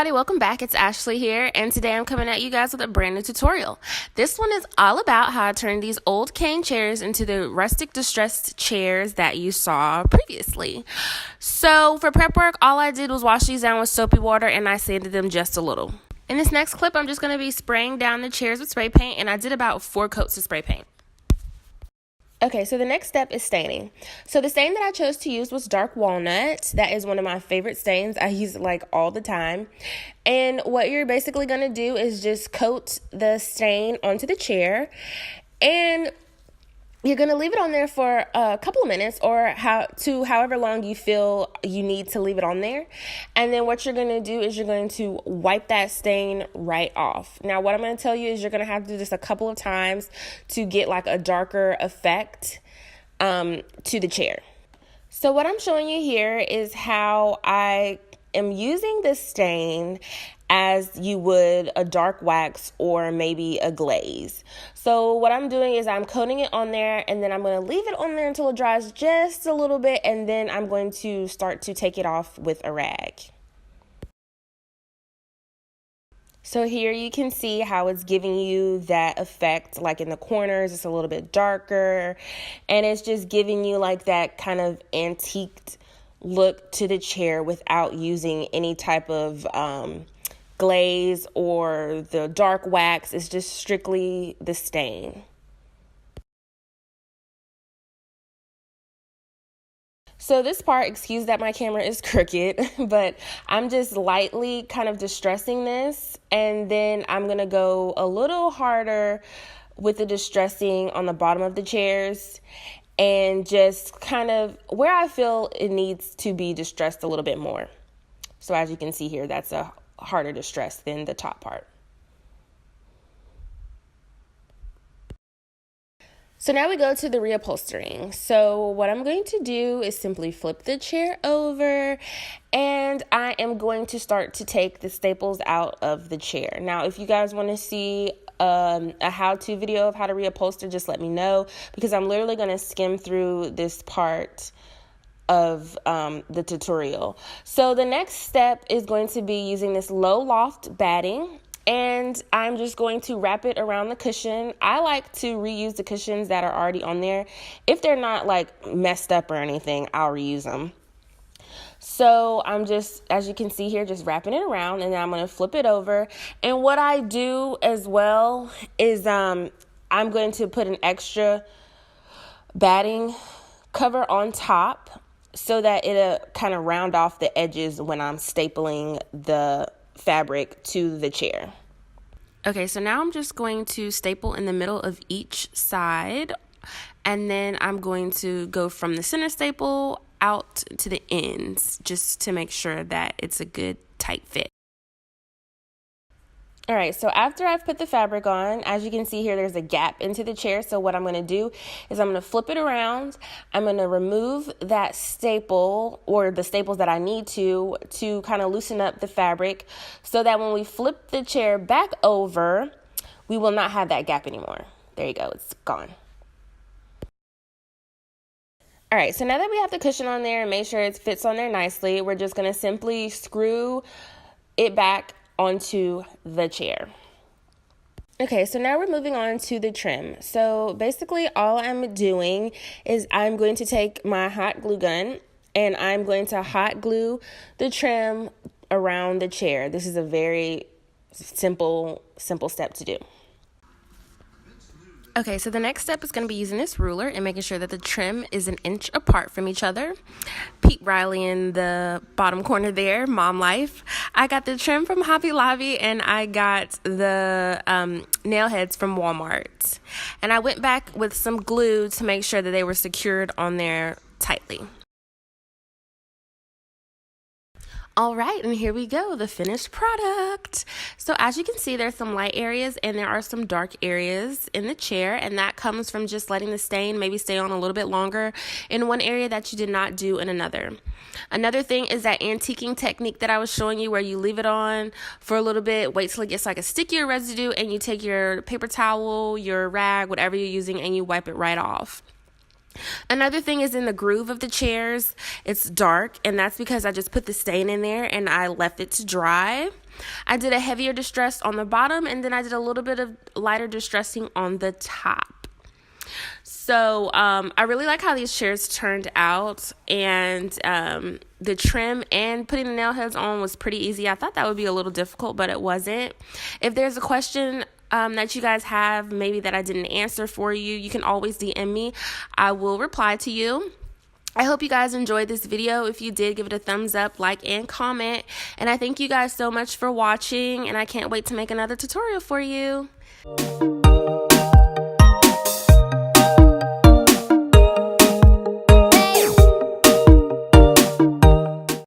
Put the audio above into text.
everybody, welcome back. It's Ashley here, and today I'm coming at you guys with a brand new tutorial. This one is all about how I turned these old cane chairs into the rustic distressed chairs that you saw previously. So for prep work, all I did was wash these down with soapy water and I sanded them just a little. In this next clip, I'm just going to be spraying down the chairs with spray paint, and I did about 4 coats of spray paint. Okay, so the next step is staining. So the stain that I chose to use was dark walnut. That is one of my favorite stains. I use it like all the time. And what you're basically going to do is just coat the stain onto the chair, and you're going to leave it on there for a couple of minutes or however long you feel you need to leave it on there. And then what you're going to do is you're going to wipe that stain right off. Now, what I'm going to tell you is you're going to have to do this a couple of times to get like a darker effect to the chair. So what I'm showing you here is how I am using this stain as you would a dark wax or maybe a glaze. So what I'm doing is I'm coating it on there, and then I'm going to leave it on there until it dries just a little bit, and then I'm going to start to take it off with a rag. So here you can see how it's giving you that effect, like in the corners, it's a little bit darker, and it's just giving you like that kind of antiqued look to the chair without using any type of glaze or the dark wax. Is just strictly the stain. So this part, excuse that my camera is crooked, but I'm just lightly kind of distressing this, and then I'm gonna go a little harder with the distressing on the bottom of the chairs, and just kind of where I feel it needs to be distressed a little bit more. So as you can see here, that's a harder distress than the top part. So now we go to the reupholstering. So what I'm going to do is simply flip the chair over, and I am going to start to take the staples out of the chair. Now, if you guys want to see a how-to video of how to reupholster, just let me know, because I'm literally going to skim through this part of the tutorial. So the next step is going to be using this low loft batting, and I'm just going to wrap it around the cushion. I like to reuse the cushions that are already on there. If they're not like messed up or anything, I'll reuse them. So I'm just, as you can see here, just wrapping it around, and then I'm going to flip it over. And what I do as well is I'm going to put an extra batting cover on top so that it'll kind of round off the edges when I'm stapling the fabric to the chair. Okay, so now I'm just going to staple in the middle of each side, and then I'm going to go from the center staple out to the ends just to make sure that it's a good tight fit. All right, so after I've put the fabric on, as you can see here, there's a gap into the chair. So what I'm going to do is I'm going to flip it around. I'm going to remove that staple or the staples that I need to kind of loosen up the fabric so that when we flip the chair back over, we will not have that gap anymore. There you go, it's gone. All right, so now that we have the cushion on there and make sure it fits on there nicely, we're just going to simply screw it back onto the chair. Okay, so now we're moving on to the trim. So basically all I'm doing is I'm going to take my hot glue gun and I'm going to hot glue the trim around the chair. This is a very simple step to do. Okay, so the next step is going to be using this ruler and making sure that the trim is 1 inch apart from each other. Pete Riley in the bottom corner there, mom life. I got the trim from Hobby Lobby, and I got the Nailheads from Walmart. And I went back with some glue to make sure that they were secured on there tightly. All right, and here we go, the finished product. So as you can see, there's some light areas and there are some dark areas in the chair, and that comes from just letting the stain maybe stay on a little bit longer in one area that you did not do in another. Another thing is that antiquing technique that I was showing you, where you leave it on for a little bit, wait till it gets like a stickier residue, and you take your paper towel, your rag, whatever you're using, and you wipe it right off. Another thing is in the groove of the chairs, it's dark, and that's because I just put the stain in there and I left it to dry. I did a heavier distress on the bottom, and then I did a little bit of lighter distressing on the top. So I really like how these chairs turned out, and the trim and putting the nail heads on was pretty easy. I thought that would be a little difficult, but it wasn't. If there's a question that you guys have, maybe that I didn't answer for you, you can always DM me. I will reply to you. I hope you guys enjoyed this video. If you did, give it a thumbs up, like, and comment. And I thank you guys so much for watching, and I can't wait to make another tutorial for you.